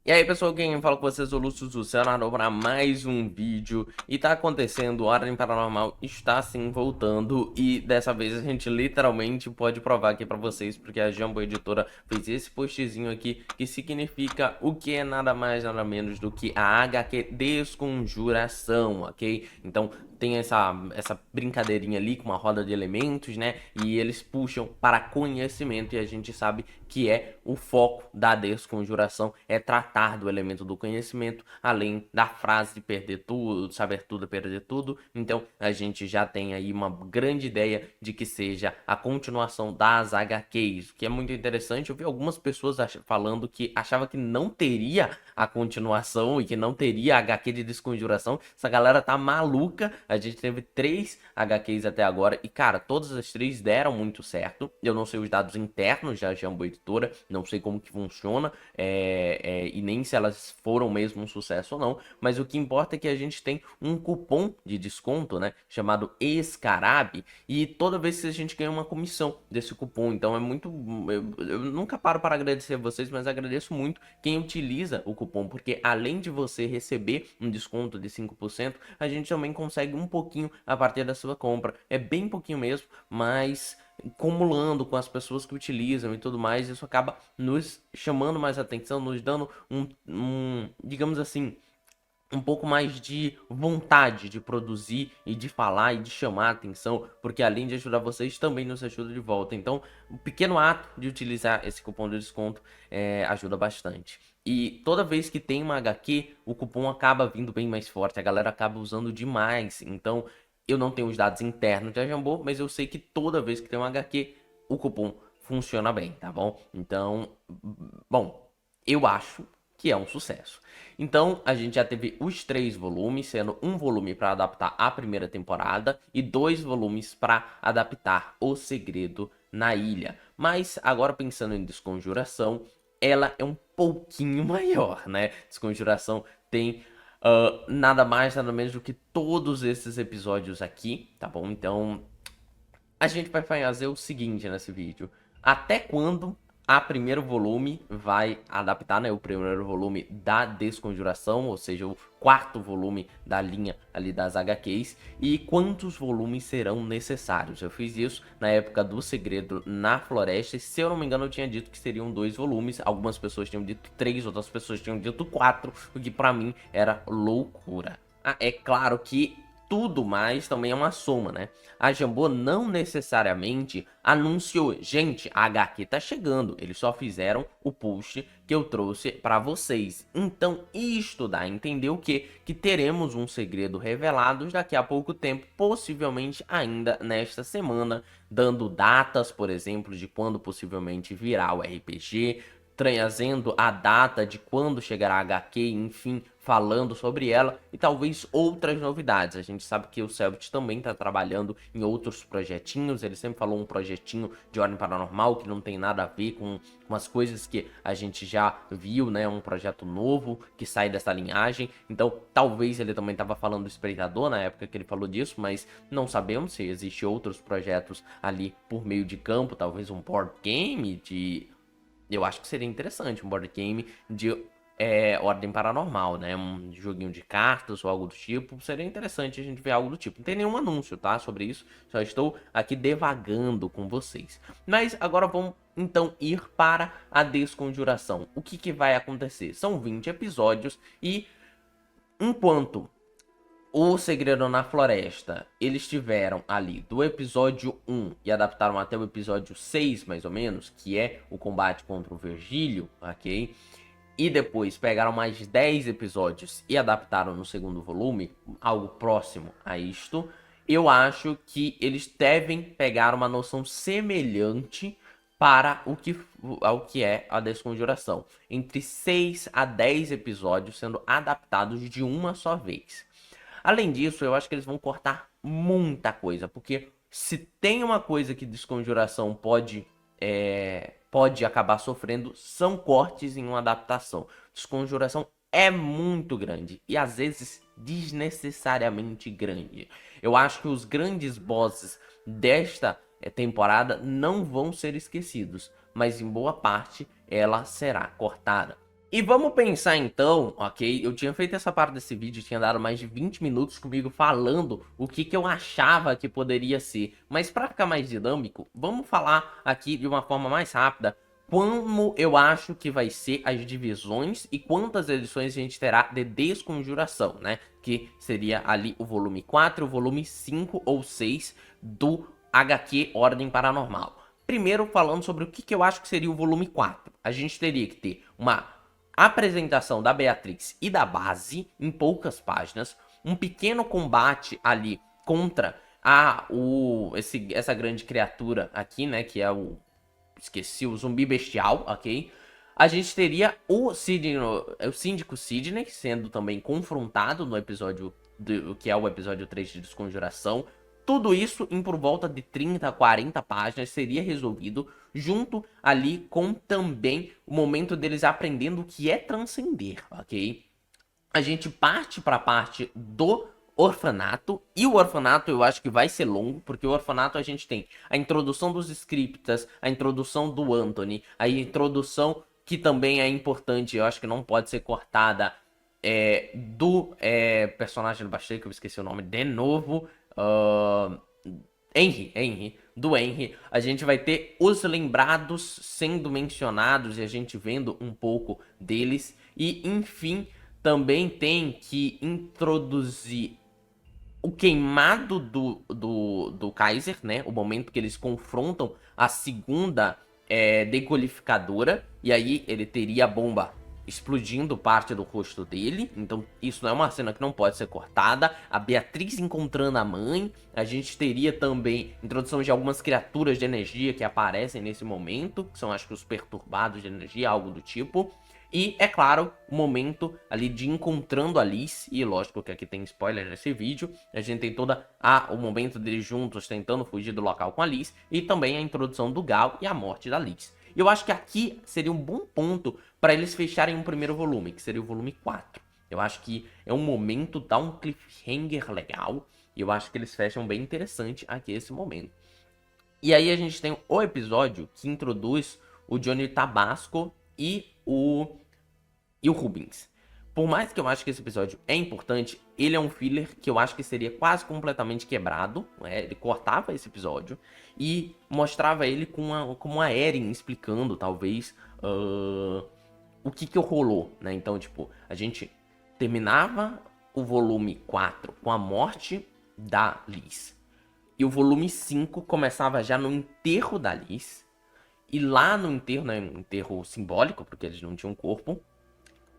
E aí pessoal, quem fala com vocês é o Lúcio do Cenário para mais um vídeo. E tá acontecendo, Ordem Paranormal está sim voltando. E dessa vez a gente literalmente pode provar aqui pra vocês, porque a Jumbo Editora fez esse postzinho aqui, que significa o que é nada mais nada menos do que a HQ Desconjuração, ok? Então tem essa brincadeirinha ali com uma roda de elementos, né? E eles puxam para conhecimento, e a gente sabe que é o foco da desconjuração, é tratar do elemento do conhecimento, além da frase de perder tudo, saber tudo, perder tudo. Então a gente já tem aí uma grande ideia de que seja a continuação das HQs, o que é muito interessante. Eu vi algumas pessoas falando que achava que não teria a continuação e que não teria HQ de desconjuração. Essa galera tá maluca. A gente teve 3 HQs até agora e, cara, todas as 3 deram muito certo. Eu não sei os dados internos da Jumbo Editora, não sei como que funciona e nem se elas foram mesmo um sucesso ou não, mas o que importa é que a gente tem um cupom de desconto, né, chamado Escarabe, e toda vez que a gente ganha uma comissão desse cupom. Então é muito... eu nunca paro para agradecer a vocês, mas agradeço muito quem utiliza o cupom, porque além de você receber um desconto de 5%, a gente também consegue um pouquinho a partir da sua compra. É bem pouquinho mesmo, mas acumulando com as pessoas que utilizam e tudo mais, isso acaba nos chamando mais atenção, nos dando digamos assim, um pouco mais de vontade de produzir e de falar e de chamar a atenção, porque além de ajudar vocês, também nos ajuda de volta. Então, o pequeno ato de utilizar esse cupom de desconto ajuda bastante. E toda vez que tem uma HQ, o cupom acaba vindo bem mais forte, a galera acaba usando demais. Então, eu não tenho os dados internos da Jumbo, mas eu sei que toda vez que tem um HQ, o cupom funciona bem, tá bom? Então, bom, eu acho que é um sucesso. Então, a gente já teve os 3 volumes, sendo um volume para adaptar a primeira temporada e 2 volumes para adaptar O Segredo na Ilha. Mas, agora pensando em Desconjuração, ela é um pouquinho maior, né? Desconjuração tem nada mais, nada menos do que todos esses episódios aqui, tá bom? Então, a gente vai fazer o seguinte nesse vídeo. Até quando a primeiro volume vai adaptar, né, o primeiro volume da Desconjuração, ou seja, o 4º volume da linha ali das HQs, e quantos volumes serão necessários. Eu fiz isso na época do Segredo na Floresta, e se eu não me engano eu tinha dito que seriam 2 volumes, algumas pessoas tinham dito 3, outras pessoas tinham dito 4, o que pra mim era loucura. É claro que tudo mais também é uma soma, né? A Jumbo não necessariamente anunciou, gente, a HQ tá chegando, eles só fizeram o post que eu trouxe para vocês. Então isto dá a entender o quê? Que teremos um segredo revelado daqui a pouco tempo, possivelmente ainda nesta semana, dando datas, por exemplo, de quando possivelmente virá o RPG, trazendo a data de quando chegará a HQ, enfim, falando sobre ela e talvez outras novidades. A gente sabe que o Selbit também está trabalhando em outros projetinhos, ele sempre falou um projetinho de Ordem Paranormal que não tem nada a ver com as coisas que a gente já viu, né? Um projeto novo que sai dessa linhagem, então talvez ele também estava falando do Espreitador na época que ele falou disso, mas não sabemos se existem outros projetos ali por meio de campo, talvez um board game de... Eu acho que seria interessante um board game de Ordem Paranormal, né? Um joguinho de cartas ou algo do tipo. Seria interessante a gente ver algo do tipo. Não tem nenhum anúncio, tá? Sobre isso. Só estou aqui devagando com vocês. Mas agora vamos então ir para a Desconjuração. O que vai acontecer? São 20 episódios e enquanto O Segredo na Floresta, eles tiveram ali do episódio 1 e adaptaram até o episódio 6, mais ou menos, que é o combate contra o Virgílio, ok? E depois pegaram mais 10 episódios e adaptaram no segundo volume, algo próximo a isto. Eu acho que eles devem pegar uma noção semelhante para ao que é a Desconjuração. Entre 6 a 10 episódios sendo adaptados de uma só vez. Além disso, eu acho que eles vão cortar muita coisa, porque se tem uma coisa que Desconjuração pode acabar sofrendo, são cortes em uma adaptação. Desconjuração é muito grande e às vezes desnecessariamente grande. Eu acho que os grandes bosses desta temporada não vão ser esquecidos, mas em boa parte ela será cortada. E vamos pensar então, ok? Eu tinha feito essa parte desse vídeo, tinha dado mais de 20 minutos comigo falando o que eu achava que poderia ser. Mas para ficar mais dinâmico, vamos falar aqui de uma forma mais rápida como eu acho que vai ser as divisões e quantas edições a gente terá de Desconjuração, né? Que seria ali o volume 4, o volume 5 ou 6 do HQ Ordem Paranormal. Primeiro, falando sobre o que eu acho que seria o volume 4. A gente teria que ter uma apresentação da Beatrix e da base em poucas páginas, um pequeno combate ali contra essa grande criatura aqui, né, que é esqueci, o zumbi bestial, ok? A gente teria o Síndico Sidney sendo também confrontado no episódio, que é o episódio 3 de Desconjuração. Tudo isso em por volta de 30 a 40 páginas seria resolvido, junto ali com também o momento deles aprendendo o que é transcender, ok? A gente parte para a parte do orfanato, e o orfanato eu acho que vai ser longo, porque o orfanato a gente tem a introdução dos scriptas, a introdução do Anthony, a introdução que também é importante, eu acho que não pode ser cortada, do personagem do Bastille, que eu esqueci o nome de novo, do Henry. A gente vai ter os lembrados sendo mencionados e a gente vendo um pouco deles. E, enfim, também tem que introduzir o queimado do Kaiser, né? O momento que eles confrontam a segunda decodificadora. E aí ele teria a bomba explodindo parte do rosto dele. Então isso não é uma cena que não pode ser cortada. A Beatriz encontrando a mãe. A gente teria também introdução de algumas criaturas de energia que aparecem nesse momento, que são, acho que, os perturbados de energia, algo do tipo. E, é claro, o momento ali de encontrando a Liz. E lógico que aqui tem spoiler nesse vídeo. A gente tem o momento deles juntos tentando fugir do local com a Liz. E também a introdução do Gal e a morte da Liz. Eu acho que aqui seria um bom ponto para eles fecharem um primeiro volume, que seria o volume 4. Eu acho que é um momento, dá um cliffhanger legal. E eu acho que eles fecham bem interessante aqui esse momento. E aí a gente tem o episódio que introduz o Johnny Tabasco e o Rubens. Por mais que eu acho que esse episódio é importante, ele é um filler que eu acho que seria quase completamente quebrado, né? Ele cortava esse episódio e mostrava ele com a Eren explicando, talvez, o que rolou, né? Então, tipo, a gente terminava o volume 4 com a morte da Liz. E o volume 5 começava já no enterro da Liz. E lá no enterro, né, um enterro simbólico, porque eles não tinham corpo,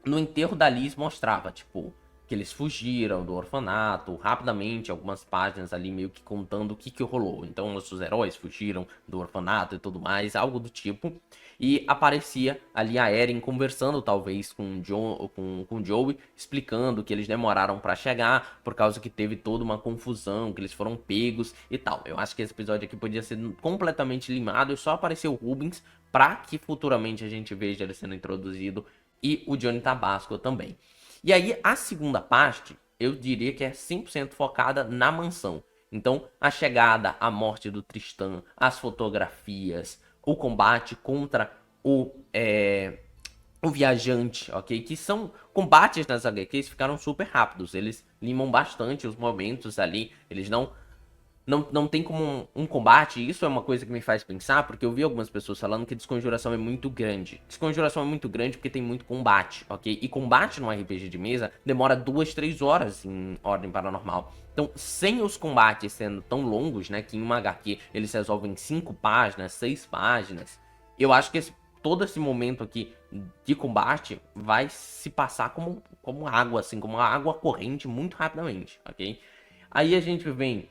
no enterro da Liz mostrava, tipo, que eles fugiram do orfanato, rapidamente, algumas páginas ali meio que contando o que rolou. Então, os heróis fugiram do orfanato e tudo mais, algo do tipo. E aparecia ali a Eren conversando, talvez, com o Joey, explicando que eles demoraram pra chegar, por causa que teve toda uma confusão, que eles foram pegos e tal. Eu acho que esse episódio aqui podia ser completamente limado e só apareceu o Rubens, pra que futuramente a gente veja ele sendo introduzido, e o Johnny Tabasco também. E aí, a segunda parte, eu diria que é 100% focada na mansão. Então, a chegada, a morte do Tristan, as fotografias, o combate contra o viajante, ok? Que são combates nas HQs, ficaram super rápidos. Eles limam bastante os momentos ali. Eles não tem como um combate. Isso é uma coisa que me faz pensar, porque eu vi algumas pessoas falando que Desconjuração é muito grande. Desconjuração é muito grande porque tem muito combate, ok? E combate no RPG de mesa demora 2, 3 horas em Ordem Paranormal. Então, sem os combates sendo tão longos, né, que em uma HQ eles resolvem 5 páginas, 6 páginas, eu acho que todo esse momento aqui de combate vai se passar como água, assim, como uma água corrente muito rapidamente, ok? Aí a gente vem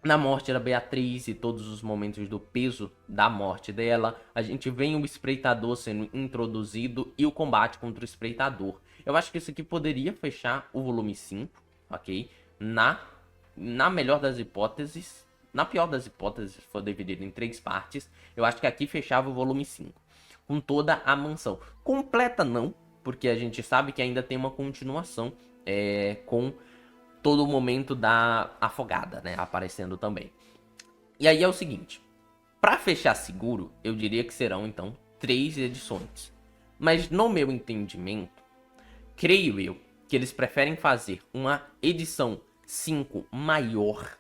na morte da Beatriz e todos os momentos do peso da morte dela. A gente vem o espreitador sendo introduzido e o combate contra o espreitador. Eu acho que isso aqui poderia fechar o volume 5, ok? Na melhor das hipóteses, na pior das hipóteses, se for dividido em 3 partes, eu acho que aqui fechava o volume 5, com toda a mansão. Completa não, porque a gente sabe que ainda tem uma continuação com todo o momento da afogada, né, aparecendo também. E aí é o seguinte, para fechar seguro, eu diria que serão então 3 edições. Mas no meu entendimento, creio eu que eles preferem fazer uma edição 5 maior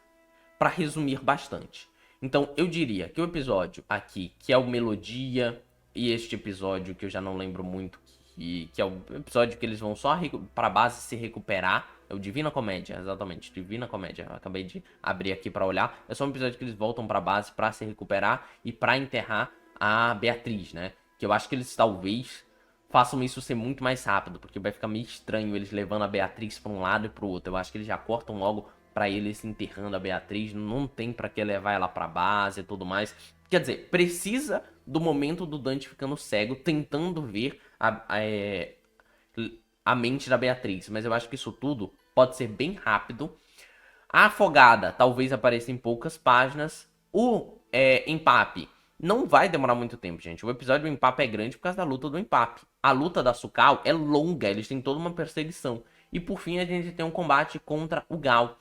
para resumir bastante. Então eu diria que o episódio aqui, que é o Melodia, e este episódio que eu já não lembro muito, que é o episódio que eles vão só pra base se recuperar, é o Divina Comédia, exatamente, Divina Comédia. Eu acabei de abrir aqui pra olhar. É só um episódio que eles voltam pra base pra se recuperar e pra enterrar a Beatriz, né? Que eu acho que eles talvez façam isso ser muito mais rápido, porque vai ficar meio estranho eles levando a Beatriz pra um lado e pro outro. Eu acho que eles já cortam logo pra eles enterrando a Beatriz. Não tem pra que levar ela pra base e tudo mais. Quer dizer, precisa do momento do Dante ficando cego, tentando ver a mente da Beatriz. Mas eu acho que isso tudo pode ser bem rápido. A Afogada talvez apareça em poucas páginas. O Empape não vai demorar muito tempo, gente. O episódio do Empape é grande por causa da luta do Empape. A luta da Sucal é longa, eles têm toda uma perseguição. E por fim a gente tem um combate contra o Gal.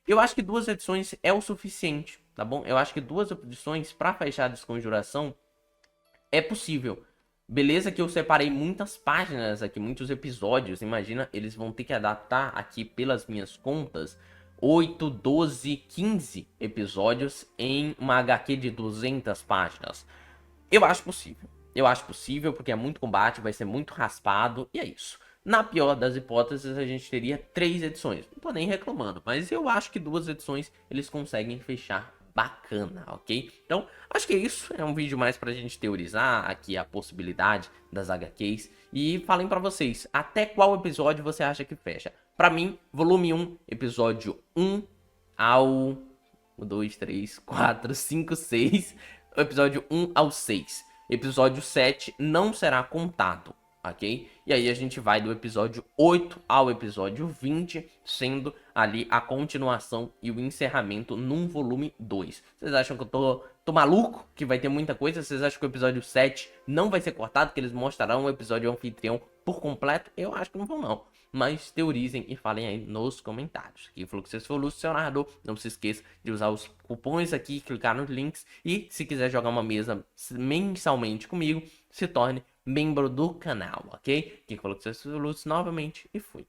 Eu acho que 2 edições é o suficiente, tá bom? Eu acho que 2 edições pra fechar a desconjuração é possível. Beleza que eu separei muitas páginas aqui, muitos episódios. Imagina, eles vão ter que adaptar aqui pelas minhas contas 8, 12, 15 episódios em uma HQ de 200 páginas. Eu acho possível. Eu acho possível porque é muito combate, vai ser muito raspado e é isso. Na pior das hipóteses, a gente teria 3 edições. Não tô nem reclamando, mas eu acho que 2 edições eles conseguem fechar bacana, ok? Então, acho que é isso. É um vídeo mais pra gente teorizar aqui a possibilidade das HQs. E falem pra vocês, até qual episódio você acha que fecha? Pra mim, volume 1, episódio 1 ao 2, 3, 4, 5, 6. Episódio 1 ao 6. Episódio 7 não será contado, ok? E aí a gente vai do episódio 8 ao episódio 20, sendo ali a continuação e o encerramento num volume 2. Vocês acham que eu tô maluco? Que vai ter muita coisa? Vocês acham que o episódio 7 não vai ser cortado? Que eles mostrarão o episódio anfitrião por completo? Eu acho que não vão não. Mas teorizem e falem aí nos comentários. Aqui falou que vocês foram o seu narrador. Não se esqueça de usar os cupons aqui, clicar nos links. E se quiser jogar uma mesa mensalmente comigo, se torne membro do canal, ok? Quem falou que vocês foram novamente e fui.